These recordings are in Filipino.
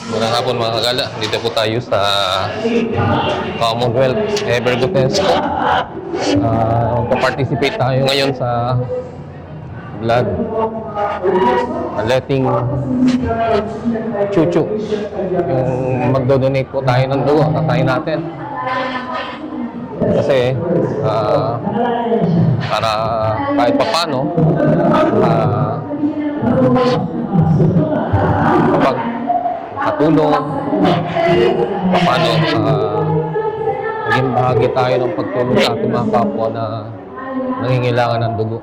Magandang hapon mga kagala. Dito po tayo sa Commonwealth Evergotesco. Magpa-participate tayo ngayon sa blood letting chuchu. Yung magdo-donate po tayo ng dugo. Tatayin natin. Kasi para kahit papano kapag katulong paano maging bahagi tayo ng pagtulong sa ating mga kapwa na nangingailangan ng dugo.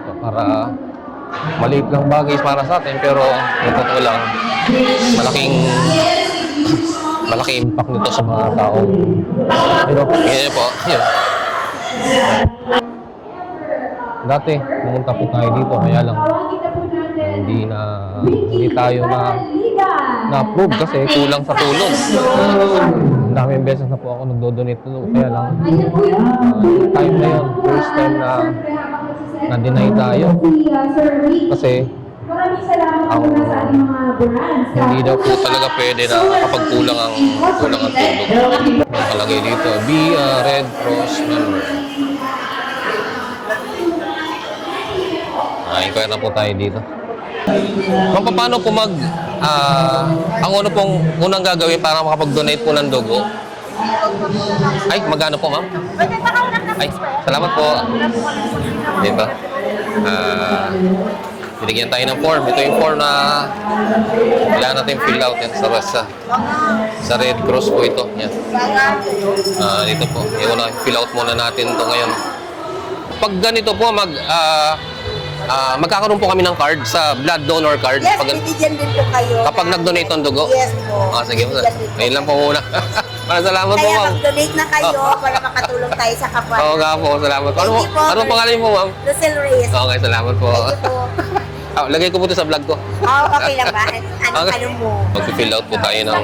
So, para maliit lang bagay para sa atin pero totoo lang malaking impact nito sa mga tao. Ganyan po. Yun. Dati pumunta po tayo dito kaya lang hindi tayo na-approve kasi kulang sa tulong. Ang daming beses na po ako nagdo-donate tulong kaya lang time na yun, first time na-deny tayo kasi hindi daw po talaga pwede na kapag kulang ang tulong. Nakalagay dito, be a Red Cross member. Inquire na po tayo dito. Ma'am, paano po ang una pong unang gagawin para makapag-donate po ng dugo? Ay, magkano po, ma'am? Ay, salamat po. Dito. Binigyan tayo ng form. Ito yung form na kailangan natin fill out yan sa Red Cross po ito. Yan. Dito po. Fill out muna natin ito ngayon. Pag ganito po, magkakaroon po kami ng card sa blood donor card. Yes, bibigyan din po kayo. Kapag nag-donate ng dugo? Yes po. Sige po. Ayun lang po muna. Salamat po, ma'am. Kaya mag-donate na kayo para makatulong tayo sa kapwa. Oo nga po, salamat po. Ano pangalan niyo po, ma'am? Lucel Reyes. Okay, salamat po. Thank you po. Lagay ko po ito sa vlog ko. Okay lang ba? Ano mo? Mag-fill out po tayo ng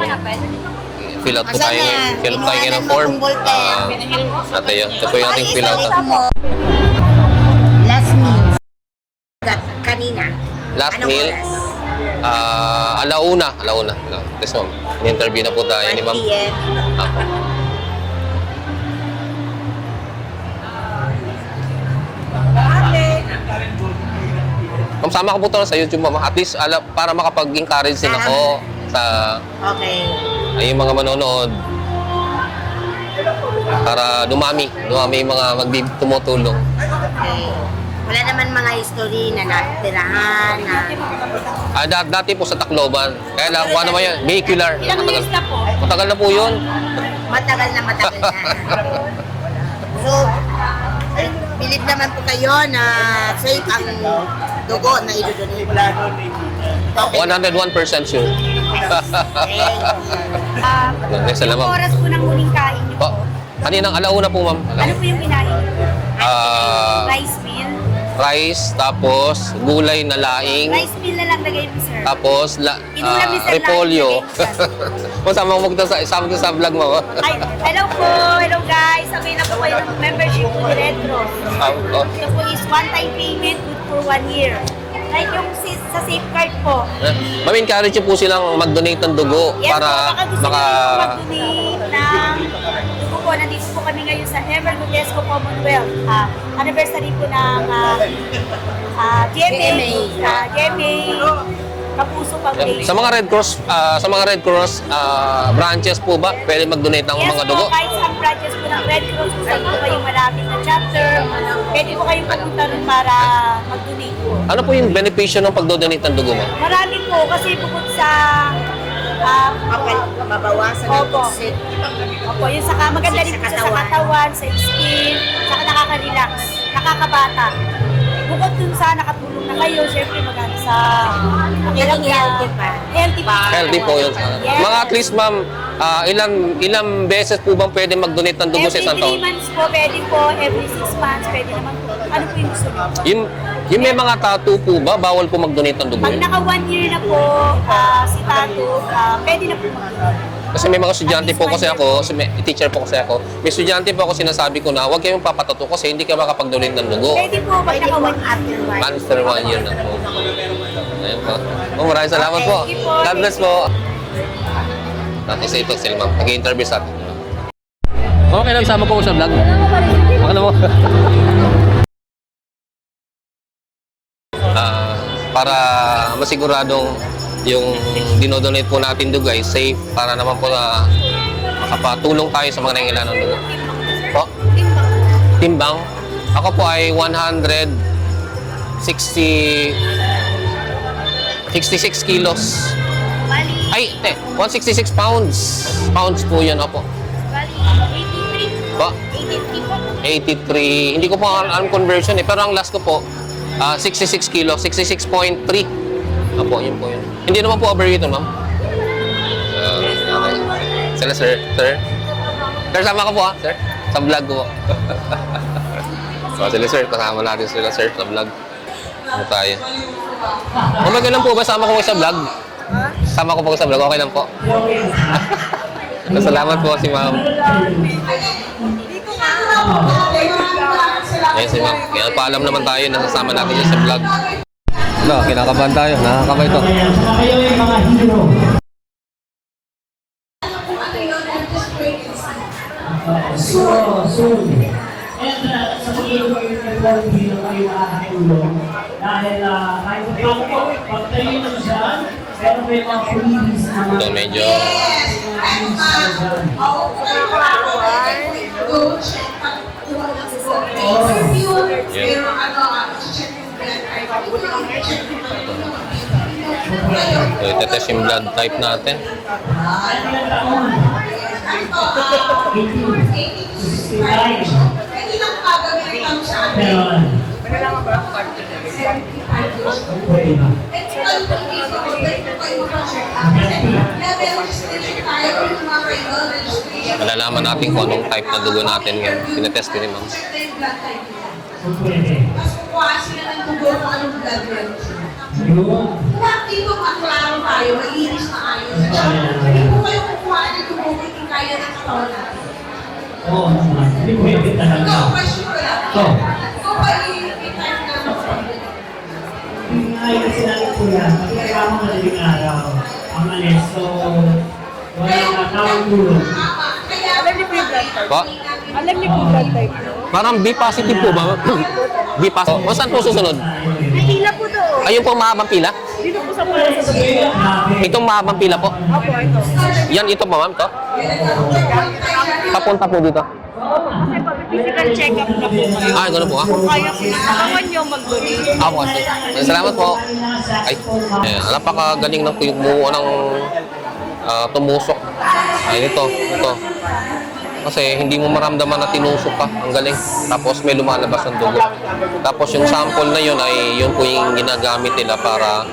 fill out ngayon ng form. Ate yun. Ito po yung ating fill out. Last meal. Kanina. Last meal? Alauna. Yes, ma'am. In-interview na po tayo ni ma'am. 1 p.m. Ako. Ma'am, sama ko po ito sa YouTube, ma'am. At least para makapag-encourage din ako sa yung mga manonood. Para dumami yung mga tumutulong. Okay. Wala naman mga history na natirahan na... Dati po sa Tacloban. Kaya lang, kung ano ba yan? Vehicular. Ilang years na po? Matagal na po yun. Matagal na. So, believe naman po kayo na safe ang dugo na idodonate. 101% sure. Yung oras po ng muling kain niyo po. Kaninang alauna po, ma'am. Ano po yung kinain niyo? Rice meal? Rice, tapos gulay na laing. Rice meal na lang lagay mo, sir. Tapos Inulam ni Sir repolyo. Laing. Masama mo isama ko sa vlog mo. Ay, hello po! Hello guys! Avail na po kayo ng membership to the Red Cross. Ito po is one-time payment good for 1 year. Like yung sa safeguard po. Ma-encourage po silang mag-donate ng dugo Yes para po, baka gusto niyo mag-donate ng dugo po. Nandito po kami ngayon sa Evergotesco Commonwealth. Anniversary po ng GMA Kapuso Foundation. Sa mga Red Cross branches po ba pwede mag-donate ng mga dugo? Yes po, kahit sa branches po ng Red Cross, kung saan po kayong malapit na chapter, pwede po kayong pumunta rin para mag-donate po. Ano po yung benepisyo ng pag-donate ng dugo mo? Marami po, kasi bukod sa mabawasan ng toxic. Opo, yung saka maganda rin po sa katawan, sa skin, saka nakaka-relax, nakakabata. Bukod dun sa nakatulong na kayo, syempre maganda sa Healthy pa. Healthy po yun. Yes. Mga at least, ma'am, ilang beses po bang pwede mag-donate ng dugo sa isang Every 3 taon? months po, pwede po. Every 6 months, pwede naman po. Ano po yung gusto niyo? Yung may mga tattoo po ba, bawal po mag-donate ng dugo? Pag naka 1 year na po, si tattoo, pwede na po mag-donate. Kasi may mga estudyante po kasi ako, may teacher po kasi ako, may estudyante po ako sinasabi ko na huwag kayong papatato kasi hindi ka makapag-donate ng dugo. Pwede po, pag naka 1 year. After 1 year na po. Ayun po. Oh, maraming salamat po. Okay, God bless po. Tapos ito sila ma'am, nag-interview sa atin. Okay lang, sama po ko sa vlog. Baka mo. Para masiguradong yung dinodonate po natin dugo ay safe para naman po na makapatulong tayo sa mga nangailangan ng dugo. Po? Timbang. Ako po ay 66 kilos. Bali, Ay, 166 pounds. Pounds po yan, opo. bali, 83. Po? 83 po. 83. Hindi ko po alam conversion eh. Pero ang last ko po, 66 kilo. 66.3. Opo, yun po yun. Hindi naman po overweight, ma'am. Okay. Sila, sir. Sir? Sir, sama ko po, sir. Sa vlog ko po. So, sila, sir. Kasama natin sila, sir, sa vlog. Ano tayo? Okay lang po ba? Sama ko sa vlog? Sama ko po sa vlog. Okay lang po. Salamat po si ma'am. Ayan si ma'am. Kaya paalam naman tayo. Nasasama natin yun sa vlog. Ano, kinakabahan tayo. Nakakabay ito. Kayo yung mga hero. Soon. And sa pagkakita ko yung nagawin hero kayo makakatulong. Dahil kahit paano po, pag tayo naman dyan, pero may mga freebies na mga... Ito medyo... So, itetest yung blood type natin. Malalaman natin kung anong type na dugo natin ngayon. Tinetest ko ni ma'am. Mas kukuha sila ng dugo kung anong blood group. Lahat dito maklaro tayo, malinis na ayos. Hindi po kayo kukuha ng dugo kung hindi kaya ng katawan natin. Oo, hindi pwede talaga. No, question ko lang. Kung pag-iipit tayo ng Ay, kasi natin po yan, pagkakama madaling araw, ang alis, so walang nakawang tulong. Alam niyo po yung blood type? Po? Alam niyo po yung blood type? Parang B positive po ba? B positive. O saan po susunod? Pila po doon. Ayun po ang mahabang pila? Dito po sa pala sa dugo. Itong mahabang pila po? Opo, ito. Yan, ito po ma'am, to? Papunta po dito. Kasi pag-physical check-up na po kayo. Ah, gano'n po ah. Kung kaya po yung katawan niyo mag-donate. Ako kasi. Salamat po. Ay, napakagaling ng kumuha ng tumusok. Ay, ito. Kasi hindi mo maramdaman na tinusok ka. Ang galing. Tapos may lumalabas ng dugo. Tapos yung sample na yun ay yun po yung ginagamit nila para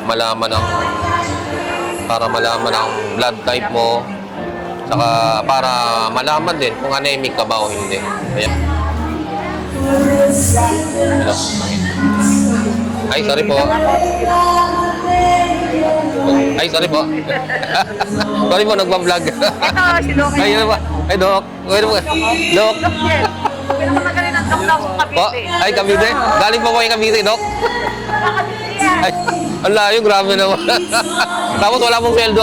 malaman ang blood type mo. Saka para malaman din kung anemic ka ba o hindi. Ayan. Hello. Ay, sorry po. Ay, sorry po. Sorry po, nagpa-vlog. Ito, si Doc. Ay, yun ba? Ay, Doc. Pwede mo. Doc. Yes. Pinakamagaling ng Doc na akong Po? Cavite. Ay, Cavite. Galing po po yung Cavite, Doc. Ay, ang layo, grabe naman. Tapos wala pong sweldo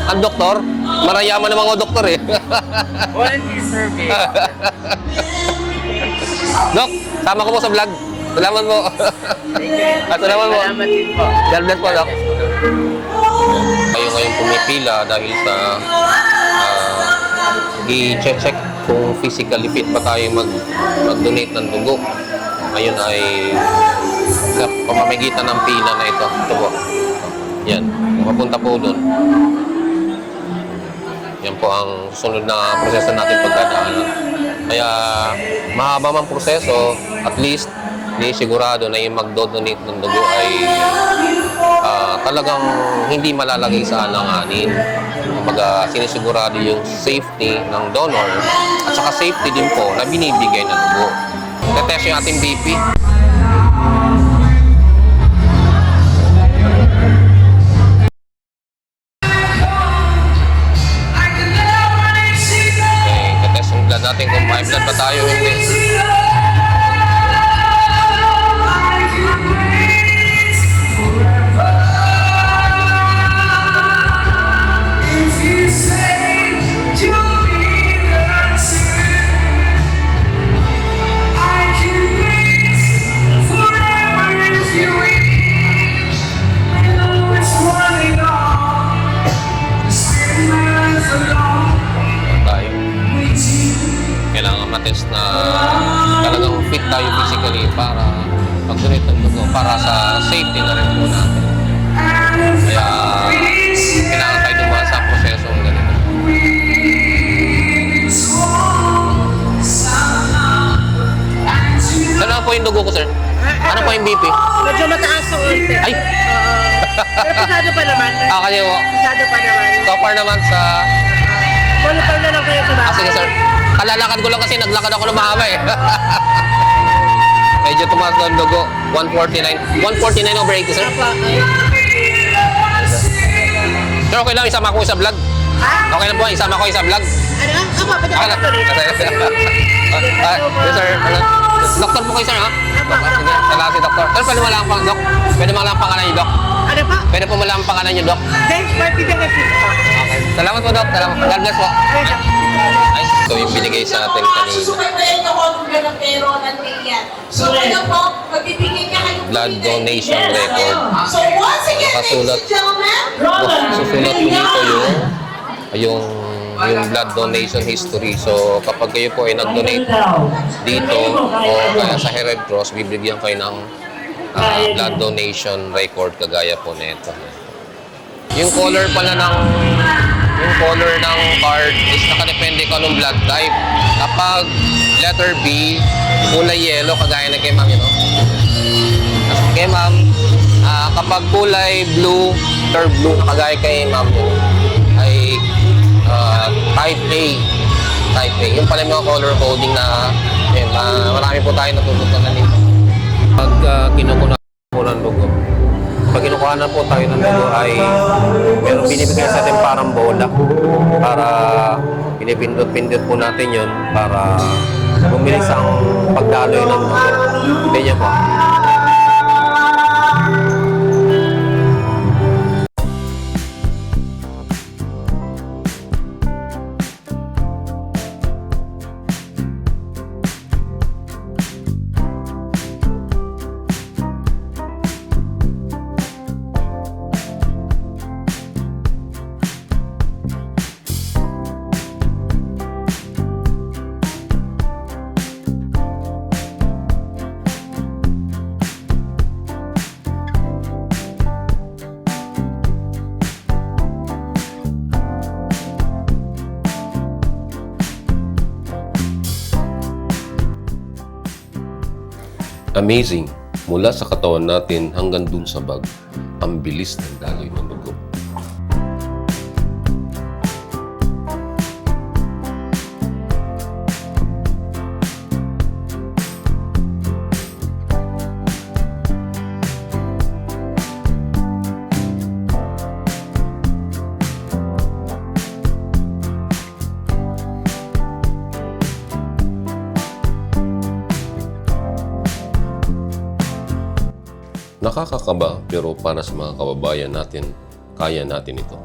ang doktor. Marayaman ng mga doktor eh. Volunteer survey. Doc, sama ko po sa vlog. Salamat po. At salamat po. Salamat din po. God bless po, Doc. Kayo ngayon pumipila dahil sa i-check kung physically fit pa tayo mag-donate ng dugo. Ngayon ay sa pamamagitan ng pila na ito. Ito po. Yan. Mapunta po doon. Yan po ang susunod na proseso natin pagdadaanan. Kaya mahaba mang proseso, at least sigurado na yung mag-donate ng dugo ay talagang hindi malalagay sa alanganin. Kumbaga, sinisigurado yung safety ng donor at saka safety din po na binibigay ng dugo. Tetest yung ating BP. Tetest yung blood natin kung may blood ba tayo o hindi. basically para mag-donate ng dugo para sa safety na rin po natin. Kaya kailangan tayo dumaan sa prosesong ganito. Saan na po yung dugo ko, sir? Ano po yung BP? Medyo mataas ang ulti. Ay! Pero pasado pa naman. Kasi po, Pasado pa naman. so far naman sa... Monitor na lang kayo sa bahay. Sige, sir. Kalalakad ko lang kasi naglakad ako ng mahaba eh. Medyo tumaas na ang dugo. 149. 149 over 80, sir. Sir, okay lang isama ko sa vlog? Ha? Okay lang po, isama ko sa vlog? Ano? Ako, pwede Okay ka lang. tuloy. Yes, sir. Doktor po kayo, sir, ha? Sige, salamat si doktor. Sir, pwede mo lang pang, dok? Pwede mo lang pangalan niyo, dok? Ano pa? Pwede po mo lang pangalan niyo, dok? James Marty de Jesus po. Okay. Salamat po, dok. Salamat. God bless po. Ay, ito yung binigay sa atin kanina. Susubaybayan niyo kung ano ng pero ng tiyan. So, ano po, magbibigay ka kayo. Blood donation record. So, once again, ladies Nakasulat. and gentlemen, Susulat po dito yung blood donation history. So, kapag kayo po ay nag-donate dito o kaya sa Red Cross, bibigyan kayo ng blood donation record kagaya po nito. Yung color pala ng card is nakadepende ka ng blood type. Kapag letter B, kulay yellow kagaya na kay ma'am, you know. Kay ma'am, kapag kulay blue, letter blue kagaya kay ma'am, ay type A. Type A. Yung pala yung mga color coding na marami po tayo natutunan dito. Pag kinukuha po ng dugo, pag kinukuha na po tayo ng dugo ay meron binibigay sa atin parang bola para pinipindot-pindot po natin yun para bumilis ang pagdaloy ng dugo. Ganyan po. Amazing! Mula sa katawan natin hanggang dun sa bag, ang bilis ng daloy ng dugo. Nakakakaba pero para sa mga kababayan natin, kaya natin ito.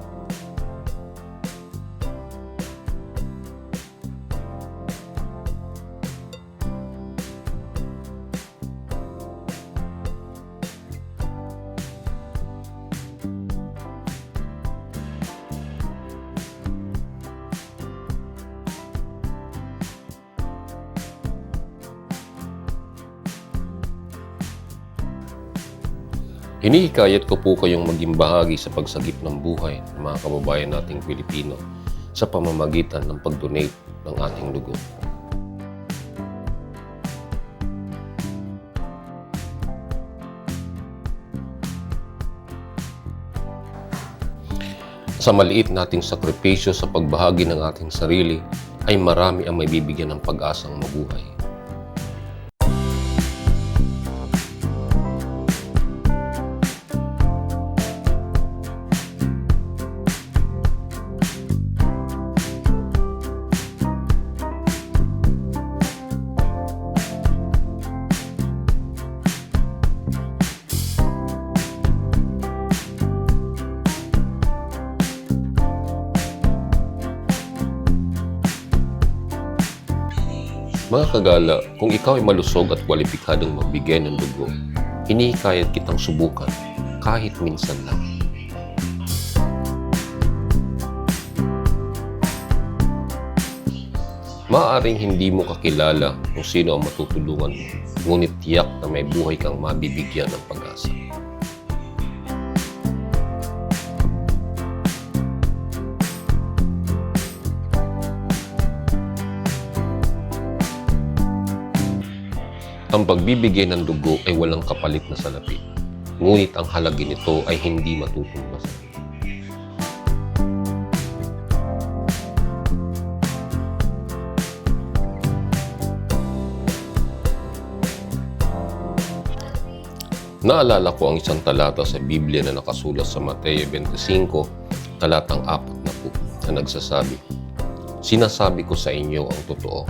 Hinihikayat ko po kayong maging bahagi sa pagsagip ng buhay ng mga kababayan nating Pilipino sa pamamagitan ng pag-donate ng ating dugo. Sa maliit nating sakripisyo sa pagbahagi ng ating sarili, ay marami ang may bibigyan ng pag-asang mabuhay. Mga kagala, kung ikaw ay malusog at kwalipikadong magbigay ng dugo, hinihikayat kitang subukan kahit minsan lang. Maaaring hindi mo kakilala kung sino ang matutulungan mo, ngunit tiyak na may buhay kang mabibigyan ng pag-asa. Ang pagbibigay ng dugo ay walang kapalit na salapi, ngunit ang halaga nito ay hindi matutumbasan. Naalala ko ang isang talata sa Biblia na nakasulat sa Mateo 25, talatang 40 na nagsasabi, "Sinasabi ko sa inyo ang totoo,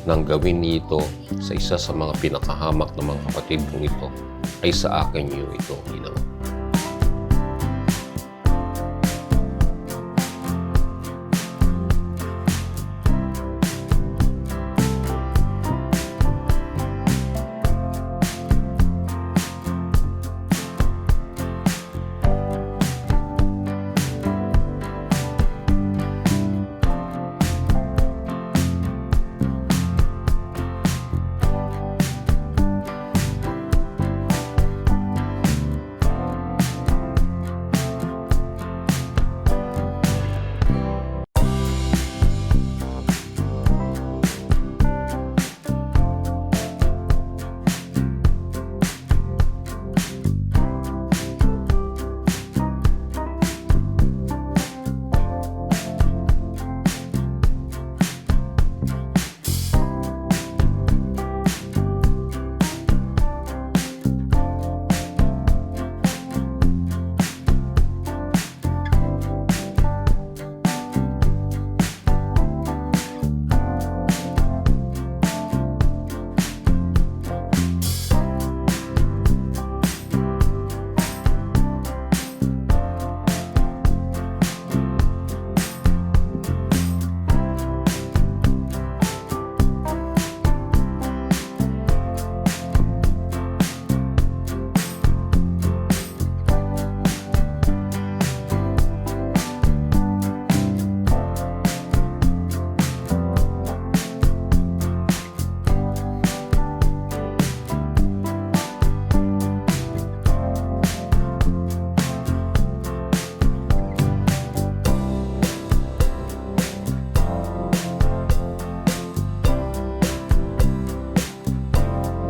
nang gawin niyo ito sa isa sa mga pinakahamak ng mga kapatid kong ito, ay sa akin niyo ito ginawa."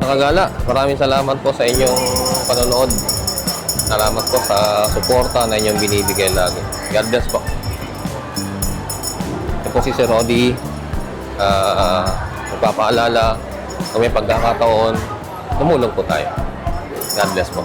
Nakagala, maraming salamat po sa inyong panonood. Salamat po sa suporta na inyong binibigay lagi. God bless po. Ito po si Sir Rodi. Magpapaalala, kung may pagkakataon, tumulong po tayo. God bless po.